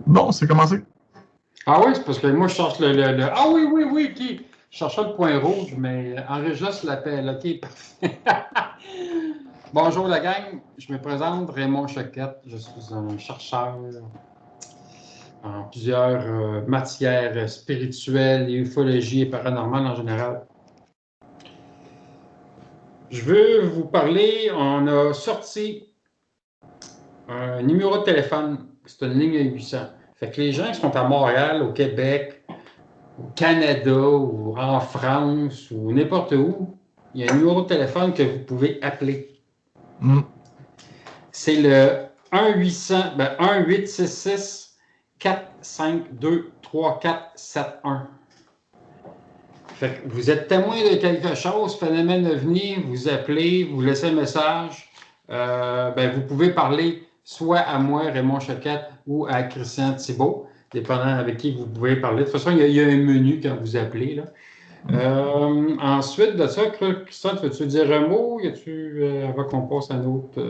Bon, c'est commencé. Ah oui, c'est parce que moi, je cherche Ah oui, OK. Je cherchais le point rouge, mais enregistre l'appel. OK, parfait. Bonjour la gang, je me présente, Raymond Choquette. Je suis un chercheur en plusieurs matières spirituelles, ufologie et paranormale en général. Je veux vous parler, on a sorti un numéro de téléphone, c'est une ligne à 800. Fait que les gens qui sont à Montréal, au Québec, au Canada ou en France ou n'importe où, il y a un numéro de téléphone que vous pouvez appeler. C'est le 1-866-452-3471. Fait que vous êtes témoin de quelque chose, phénomène ovni, vous appelez, vous laissez un message. Vous pouvez parler soit à moi, Raymond Choquette, ou à Christian Thibault, dépendant avec qui vous pouvez parler. De toute façon, il y a un menu quand vous appelez, là. Ensuite de ça, Christian, veux-tu dire un mot? Avant qu'on passe à un autre?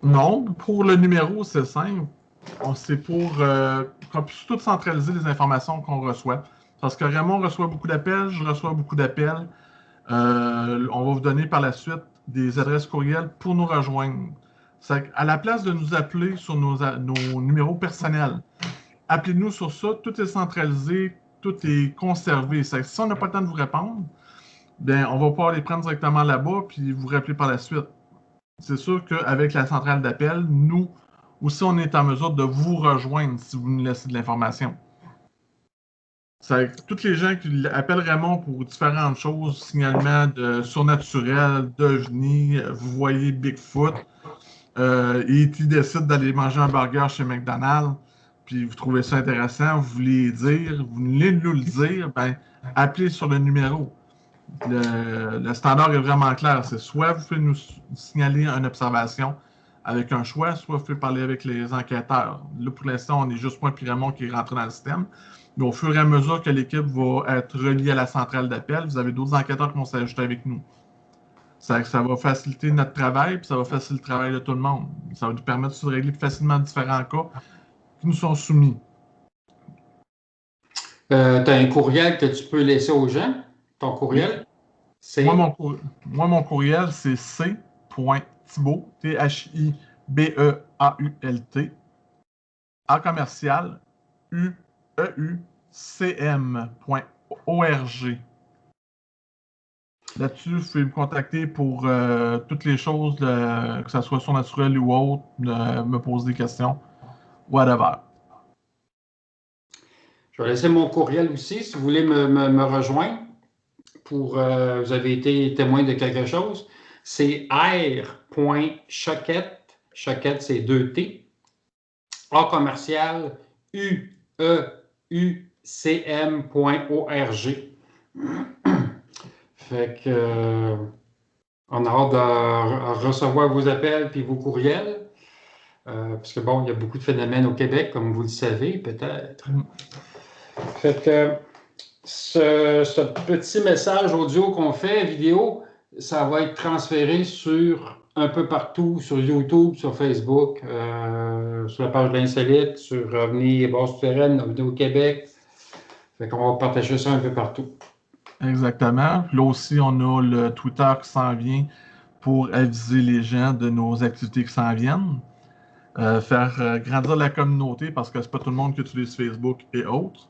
Non, pour le numéro, c'est simple. C'est pour qu'on puisse tout centraliser les informations qu'on reçoit. Parce que Raymond reçoit beaucoup d'appels, je reçois beaucoup d'appels. On va vous donner par la suite des adresses courriels pour nous rejoindre. À la place de nous appeler sur nos numéros personnels, appelez-nous sur ça, tout est centralisé, tout est conservé. Si on n'a pas le temps de vous répondre, bien, on va pouvoir les prendre directement là-bas puis vous rappeler par la suite. C'est sûr qu'avec la centrale d'appel, nous aussi, on est en mesure de vous rejoindre si vous nous laissez de l'information. Toutes les gens qui appellent Raymond pour différentes choses, signalements de surnaturel, d'ovnis, vous voyez Bigfoot, et qui décide d'aller manger un burger chez McDonald's, puis vous trouvez ça intéressant, vous voulez dire, vous voulez nous le dire, ben, appelez sur le numéro. Le standard est vraiment clair. C'est soit vous pouvez nous signaler une observation avec un choix, soit vous pouvez parler avec les enquêteurs. Là, pour l'instant, on est juste moi et Raymond qui est rentré dans le système. Mais au fur et à mesure que l'équipe va être reliée à la centrale d'appel, vous avez d'autres enquêteurs qui vont s'ajouter avec nous. Ça va faciliter notre travail, puis ça va faciliter le travail de tout le monde. Ça va nous permettre de régler facilement différents cas qui nous sont soumis. Tu as un courriel que tu peux laisser aux gens? Ton courriel? Oui. Moi, mon courriel, c'est c.thibault, Thibeault, à commercial, ueucm.org. Là-dessus, vous pouvez me contacter pour toutes les choses, que ce soit surnaturel ou autre, me poser des questions, whatever. Je vais laisser mon courriel aussi, si vous voulez me rejoindre. Vous avez été témoin de quelque chose. C'est r.choquette, choquette c'est 2 T, A commercial, ueucm.org. Fait que on a hâte de recevoir vos appels puis vos courriels. Parce que bon, il y a beaucoup de phénomènes au Québec, comme vous le savez, peut-être. Fait que ce petit message audio qu'on fait, vidéo, ça va être transféré sur un peu partout, sur YouTube, sur Facebook, sur la page de l'Insolite, sur Revenu et Base Souterraine, Revenu au Québec. Fait qu'on va partager ça un peu partout. Exactement. Là aussi, on a le Twitter qui s'en vient pour aviser les gens de nos activités qui s'en viennent. Faire grandir la communauté parce que c'est pas tout le monde qui utilise Facebook et autres.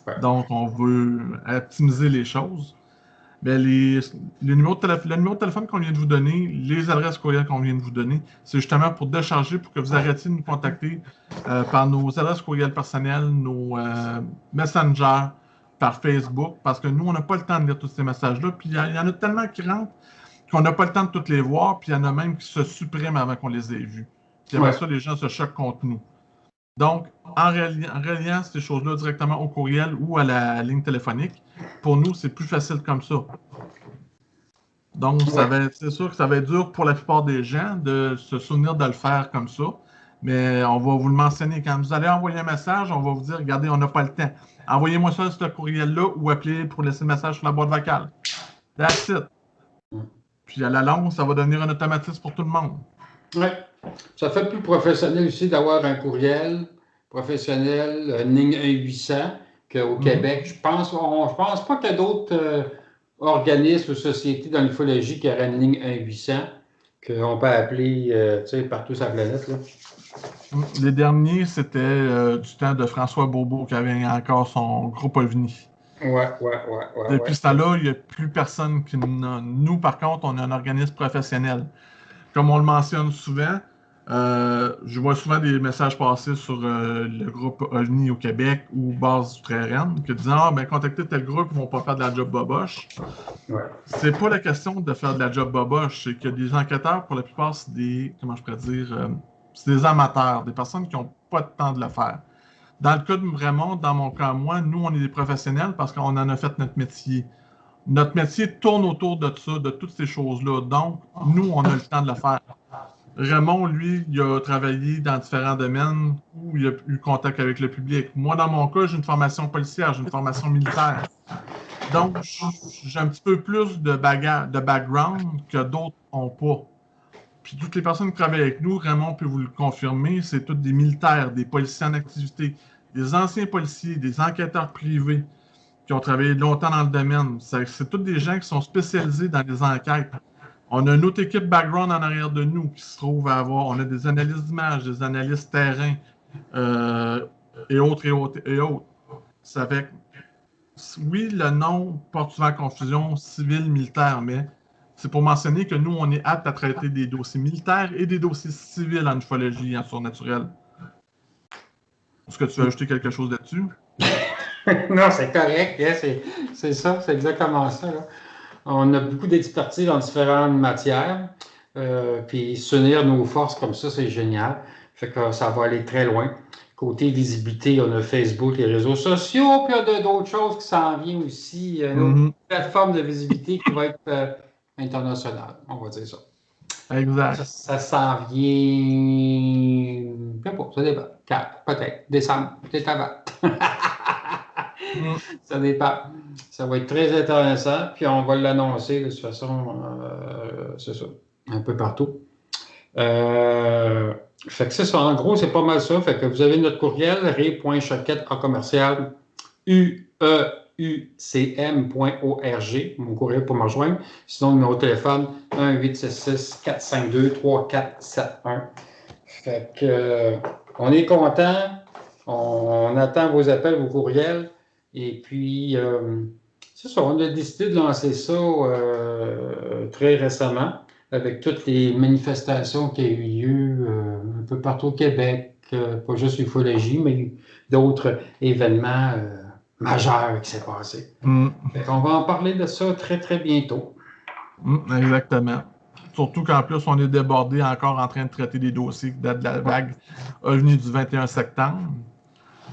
Ouais. Donc, on veut optimiser les choses. Mais le numéro de téléphone qu'on vient de vous donner, les adresses courriel qu'on vient de vous donner, c'est justement pour décharger, pour que vous arrêtiez de nous contacter par nos adresses courriel personnelles, nos messengers, par Facebook, parce que nous, on n'a pas le temps de lire tous ces messages-là. Puis il y en a tellement qui rentrent qu'on n'a pas le temps de toutes les voir, puis il y en a même qui se suppriment avant qu'on les ait vus. Puis après ça, les gens se choquent contre nous. Donc, en reliant ces choses-là directement au courriel ou à la ligne téléphonique, pour nous, c'est plus facile comme ça. Donc, c'est sûr que ça va être dur pour la plupart des gens de se souvenir de le faire comme ça, mais on va vous le mentionner. Quand vous allez envoyer un message, on va vous dire, regardez, on n'a pas le temps. Envoyez-moi ça sur ce courriel-là ou appelez pour laisser le message sur la boîte vocale. That's it. Puis à la longue, ça va devenir un automatisme pour tout le monde. Oui. Ça fait plus professionnel aussi d'avoir un courriel professionnelle, une ligne 1-800, qu'au Québec, je pense pas qu'il y a d'autres organismes ou sociétés dans l'ufologie qui auraient une ligne 1-800 qu'on peut appeler partout sur la planète. Là. Les derniers, c'était du temps de François Bourbeau qui avait encore son groupe OVNI. Ouais. Depuis ce temps-là, il n'y a plus personne qui n'a. Nous, par contre, on est un organisme professionnel. Comme on le mentionne souvent, je vois souvent des messages passer sur le groupe OVNI au Québec ou Base Outre-Rennes qui disent contactez tel groupe, ils ne vont pas faire de la job boboche. Ouais. C'est pas la question de faire de la job boboche, c'est que des enquêteurs, pour la plupart, c'est des. Comment je pourrais dire c'est des amateurs, des personnes qui n'ont pas de temps de le faire. Dans le cas de Raymond, dans mon cas, moi, nous, on est des professionnels parce qu'on en a fait notre métier. Notre métier tourne autour de ça, de toutes ces choses-là. Donc, nous, on a le temps de le faire. Raymond, lui, il a travaillé dans différents domaines où il a eu contact avec le public. Moi, dans mon cas, j'ai une formation policière, j'ai une formation militaire. Donc, j'ai un petit peu plus de background que d'autres n'ont pas. Puis toutes les personnes qui travaillent avec nous, Raymond peut vous le confirmer, c'est tous des militaires, des policiers en activité, des anciens policiers, des enquêteurs privés qui ont travaillé longtemps dans le domaine. C'est tous des gens qui sont spécialisés dans les enquêtes. On a une autre équipe background en arrière de nous qui se trouve à avoir. On a des analystes d'images, des analystes terrain et autres. Ça fait que, oui, le nom porte souvent confusion civil-militaire, mais c'est pour mentionner que nous, on est apte à traiter des dossiers militaires et des dossiers civils en ufologie, en surnaturel. Est-ce que tu veux ajouter quelque chose là-dessus? Non, c'est correct. Yeah, c'est ça, c'est exactement ça. Là. On a beaucoup d'expertise dans différentes matières. Puis s'unir nos forces comme ça, c'est génial. Fait que ça va aller très loin. Côté visibilité, on a Facebook, les réseaux sociaux, puis il y a d'autres choses qui s'en viennent aussi. Une autre plateforme de visibilité qui va être internationale, on va dire ça. Exact. Ça s'en vient. Je sais pas, ça dépend. 4, peut-être. Décembre, peut-être avant. Ça dépend. Ça va être très intéressant. Puis on va l'annoncer de toute façon, c'est ça, un peu partout. Fait que c'est ça. En gros, c'est pas mal ça. Fait que vous avez notre courriel, ray.choquette@ucm.org, mon courriel pour me rejoindre. Sinon, le numéro de téléphone, 1-866-452-3471. Fait que on est content. On attend vos appels, vos courriels. Et puis, c'est ça, on a décidé de lancer ça très récemment avec toutes les manifestations qui ont eu lieu un peu partout au Québec, pas juste l'ufologie, mais d'autres événements majeurs qui s'est passé. On va en parler de ça très, très bientôt. Exactement. Surtout qu'en plus, on est débordé encore en train de traiter des dossiers qui datent de la vague OVNI du 21 septembre.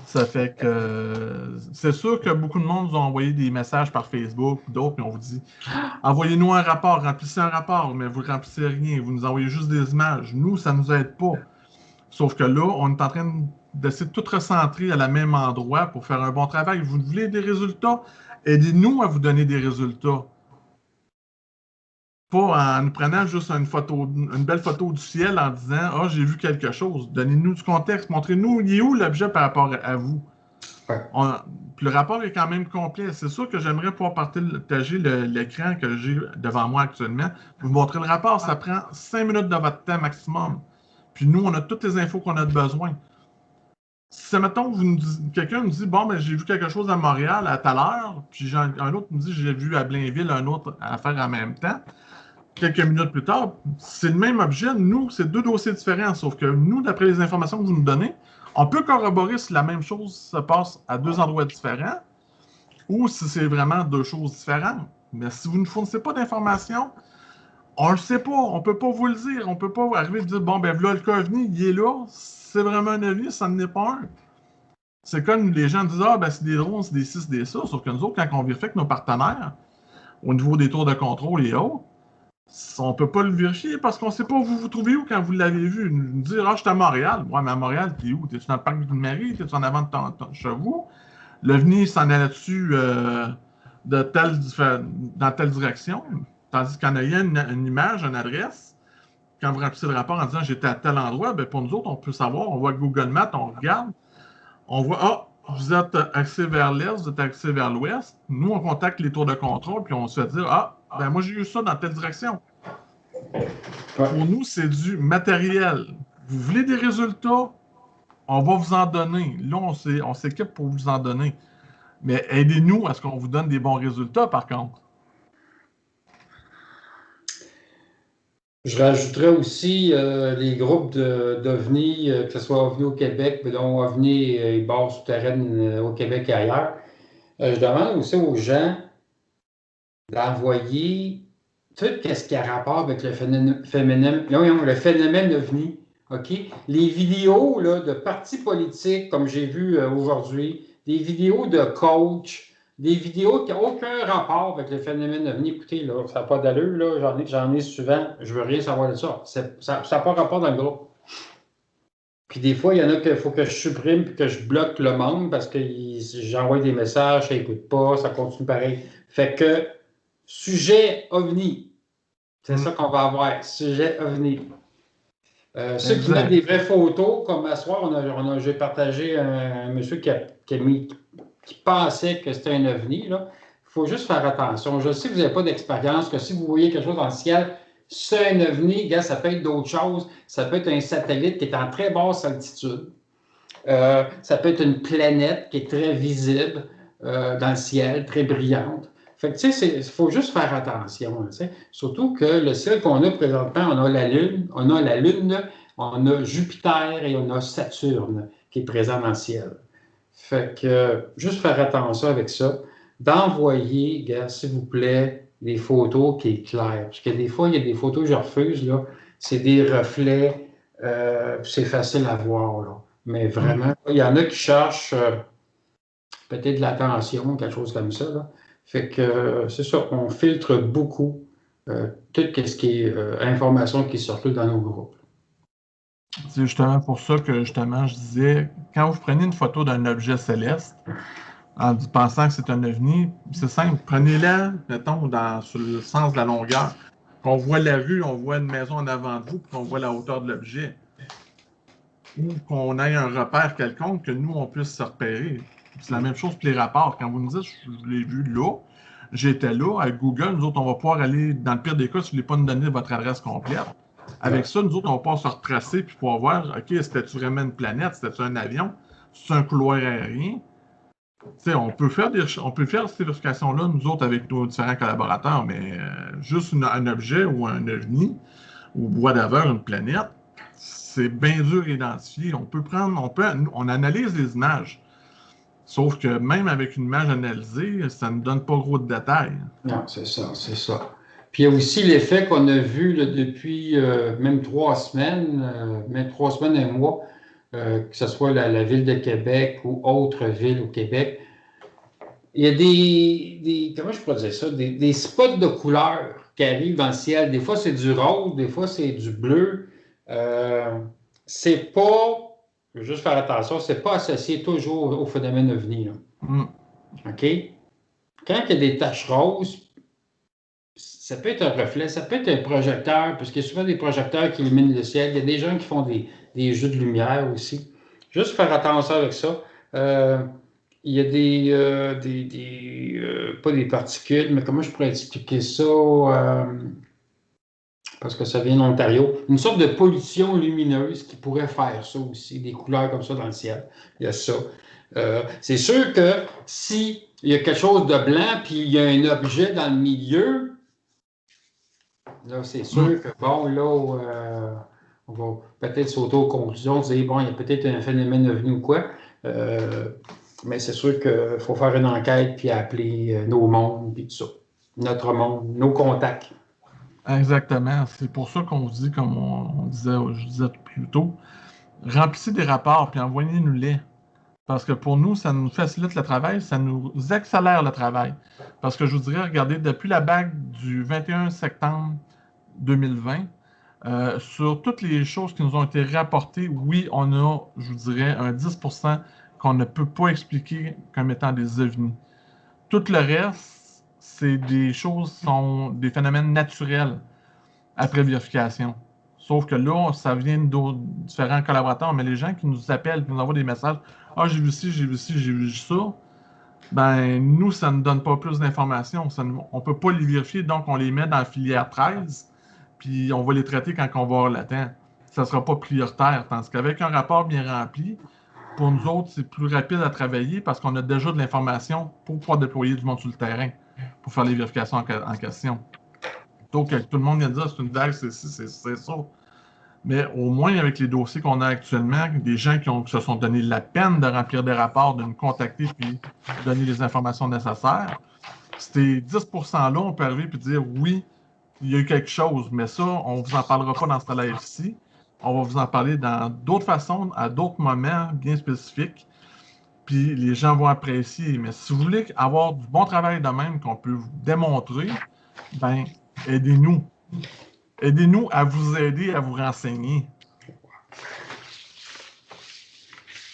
Ça fait que c'est sûr que beaucoup de monde nous a envoyé des messages par Facebook ou d'autres, puis on vous dit envoyez-nous un rapport, remplissez un rapport, mais vous ne remplissez rien, vous nous envoyez juste des images. Nous, ça ne nous aide pas. Sauf que là, on est en train d'essayer de tout recentrer à la même endroit pour faire un bon travail. Vous voulez des résultats? Aidez-nous à vous donner des résultats. Pas en nous prenant juste une belle photo du ciel en disant « Ah, j'ai vu quelque chose ». Donnez-nous du contexte. Montrez-nous, il est où l'objet par rapport à vous. Ouais. Puis le rapport est quand même complet. C'est sûr que j'aimerais pouvoir partager l'écran que j'ai devant moi actuellement. Vous montrer le rapport, ça prend 5 minutes de votre temps maximum. Puis nous, on a toutes les infos qu'on a besoin. Si, mettons, quelqu'un me dit « Bon, ben j'ai vu quelque chose à Montréal à telle heure », puis un autre me dit « J'ai vu à Blainville un autre affaire en même temps », quelques minutes plus tard, c'est le même objet. Nous, c'est 2 dossiers différents, sauf que nous, d'après les informations que vous nous donnez, on peut corroborer si la même chose se passe à 2 endroits différents ou si c'est vraiment 2 choses différentes. Mais si vous ne fournissez pas d'informations, on ne le sait pas, on ne peut pas vous le dire. On ne peut pas arriver et dire, bon, ben là, le cas OVNI, il est là, c'est vraiment un OVNI, ça n'en est pas un. C'est comme les gens disent, ah, ben c'est des drones, c'est des ci, c'est des ça, sauf que nous autres, quand on vérifie avec nos partenaires, au niveau des tours de contrôle et autres, on ne peut pas le vérifier parce qu'on ne sait pas où vous vous trouvez où quand vous l'avez vu. Nous dire, ah, je suis à Montréal. Ouais, mais à Montréal, t'es où? T'es-tu dans le parc de Ville-Marie? T'es-tu en avant de ton chevaux? L'OVNI s'en allait dessus dans telle direction. Tandis qu'en ayant une image, une adresse, quand vous remplissez le rapport en disant j'étais à tel endroit, ben pour nous autres, on peut savoir, on voit Google Maps, on regarde. On voit, ah, vous êtes axé vers l'est, vous êtes axé vers l'ouest. Nous, on contacte les tours de contrôle, puis on se fait dire, ah, ben moi, j'ai eu ça dans telle direction. Ouais. Pour nous, c'est du matériel. Vous voulez des résultats? On va vous en donner. Là, on s'équipe pour vous en donner. Mais aidez-nous à ce qu'on vous donne des bons résultats, par contre. Je rajouterais aussi les groupes d'OVNI, que ce soit OVNI au Québec, donc OVNI et bases souterraines au Québec et ailleurs. Je demande aussi aux gens d'envoyer tout ce qui a rapport avec le phénomène OVNI. OK? Les vidéos là, de partis politiques, comme j'ai vu aujourd'hui, des vidéos de coach, des vidéos qui n'ont aucun rapport avec le phénomène OVNI. Écoutez, là, ça n'a pas d'allure, là, j'en ai souvent, je veux rien savoir de ça. Ça n'a pas rapport dans le groupe. Puis des fois, il y en a qu'il faut que je supprime et que je bloque le monde parce que j'envoie des messages, ça n'écoute pas, ça continue pareil. Fait que, sujet OVNI, c'est ça qu'on va avoir, sujet OVNI. Ceux qui mettent des vraies photos, comme à ce soir, j'ai partagé un monsieur qui pensait que c'était un OVNI. Il faut juste faire attention. Je sais que vous n'avez pas d'expérience, que si vous voyez quelque chose dans le ciel, c'est un OVNI, gars, ça peut être d'autres choses. Ça peut être un satellite qui est en très basse altitude. Ça peut être une planète qui est très visible dans le ciel, très brillante. Fait que, tu sais, il faut juste faire attention. Surtout que le ciel qu'on a présentement, on a la Lune, on a Jupiter et on a Saturne qui est présent dans le ciel. Fait que, juste faire attention avec ça. D'envoyer, gars, s'il vous plaît, des photos qui est claires. Parce que des fois, il y a des photos que je refuse, là. C'est des reflets, c'est facile à voir, là. Mais vraiment, il y en a qui cherchent peut-être de l'attention, quelque chose comme ça, là. Fait que c'est ça, on filtre beaucoup tout ce qui est information qui circule dans nos groupes. C'est justement pour ça que justement je disais, quand vous prenez une photo d'un objet céleste, en pensant que c'est un ovni, c'est simple, prenez-la, mettons, sur le sens de la longueur. On voit la vue, on voit une maison en avant de vous, puis on voit la hauteur de l'objet. Ou qu'on ait un repère quelconque, que nous, on puisse se repérer. C'est la même chose pour les rapports. Quand vous nous dites, je l'ai vu là, j'étais là, avec Google, nous autres, on va pouvoir aller, dans le pire des cas, si vous ne voulez pas nous donner votre adresse complète. Avec ça, nous autres, on va pouvoir se retracer puis pouvoir voir, OK, c'était-tu vraiment une planète, c'était-tu un avion, c'est un couloir aérien. T'sais, on peut faire cette vérification-là, nous autres, avec nos différents collaborateurs, mais juste un objet ou un ovni, ou whatever, une planète, c'est bien dur à identifier. On analyse les images. Sauf que même avec une image analysée, ça ne donne pas gros de détails. Non, c'est ça. Puis il y a aussi l'effet qu'on a vu là, depuis même 3 semaines, un mois, que ce soit la ville de Québec ou autre ville au Québec. Il y a comment je pourrais dire ça, des spots de couleurs qui arrivent dans le ciel. Des fois, c'est du rose, des fois, c'est du bleu. C'est pas, je veux juste faire attention, c'est pas associé toujours au phénomène OVNI. OK? Quand il y a des taches roses, ça peut être un reflet, ça peut être un projecteur, parce qu'il y a souvent des projecteurs qui illuminent le ciel. Il y a des gens qui font des jeux de lumière aussi. Juste faire attention avec ça. Il y a pas des particules, mais comment je pourrais expliquer ça? Parce que ça vient d'Ontario. Une sorte de pollution lumineuse qui pourrait faire ça aussi, des couleurs comme ça dans le ciel. Il y a ça. C'est sûr que s'il y a quelque chose de blanc puis il y a un objet dans le milieu, là, c'est sûr que, bon, là, on va peut-être sauter aux conclusions, dire, bon, il y a peut-être un phénomène OVNI ou quoi. Mais c'est sûr qu'il faut faire une enquête puis appeler nos mondes puis tout ça. Notre monde, nos contacts. Exactement. C'est pour ça qu'on vous dit, comme je disais plus tôt, remplissez des rapports puis envoyez-nous-les. Parce que pour nous, ça nous facilite le travail, ça nous accélère le travail. Parce que je vous dirais, regardez, depuis la bague du 21 septembre 2020, sur toutes les choses qui nous ont été rapportées, oui, on a, je vous dirais, un 10% qu'on ne peut pas expliquer comme étant des ovnis. Tout le reste, c'est des choses, sont des phénomènes naturels après vérification. Sauf que là, ça vient de différents collaborateurs, mais les gens qui nous appellent, qui nous envoient des messages, « Ah, j'ai vu ci, j'ai vu ci, j'ai vu ça », ben nous, ça ne nous donne pas plus d'informations. On ne peut pas les vérifier, donc on les met dans la filière 13, puis on va les traiter quand on va avoir le temps. Ça ne sera pas prioritaire, tandis qu'avec un rapport bien rempli, pour nous autres, c'est plus rapide à travailler parce qu'on a déjà de l'information pour pouvoir déployer du monde sur le terrain, pour faire les vérifications en question. Donc, tout le monde vient de dire c'est une vague, c'est ça. Mais au moins, avec les dossiers qu'on a actuellement, des gens qui se sont donné la peine de remplir des rapports, de nous contacter puis donner les informations nécessaires, ces 10%-là, on peut arriver et dire oui, il y a eu quelque chose, mais ça, on ne vous en parlera pas dans ce live-ci. On va vous en parler dans d'autres façons, à d'autres moments bien spécifiques. Puis les gens vont apprécier. Mais si vous voulez avoir du bon travail de même qu'on peut vous démontrer, ben aidez-nous. Aidez-nous à vous aider, à vous renseigner.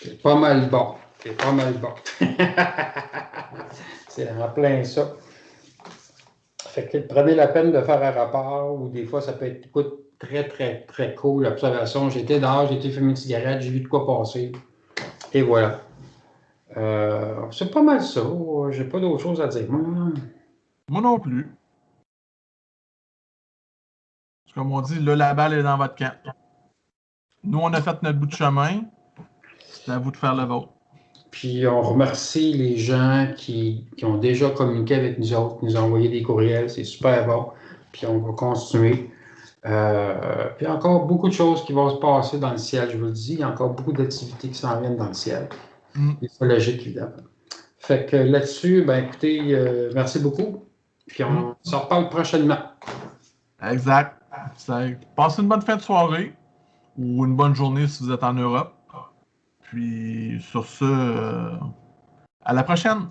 C'est pas mal bon. C'est pas mal bon. C'est en plein ça. Fait que prenez la peine de faire un rapport ou des fois, ça peut être écoute, très, très, très cool. L'observation, j'étais dehors, j'ai été fumer une cigarette, j'ai vu de quoi passer. Et voilà. C'est pas mal ça. J'ai pas d'autre chose à dire. Moi non plus. Comme on dit, là, la balle est dans votre camp. Nous, on a fait notre bout de chemin. C'est à vous de faire le vôtre. Puis on remercie les gens qui ont déjà communiqué avec nous autres, nous ont envoyé des courriels, c'est super bon. Puis on va continuer. Puis encore beaucoup de choses qui vont se passer dans le ciel, je vous le dis. Il y a encore beaucoup d'activités qui s'en viennent dans le ciel. C'est pas logique, évidemment. Fait que là-dessus, ben écoutez, merci beaucoup. Puis on s'en reparle prochainement. Exact. Passez une bonne fin de soirée ou une bonne journée si vous êtes en Europe. Puis sur ce, à la prochaine.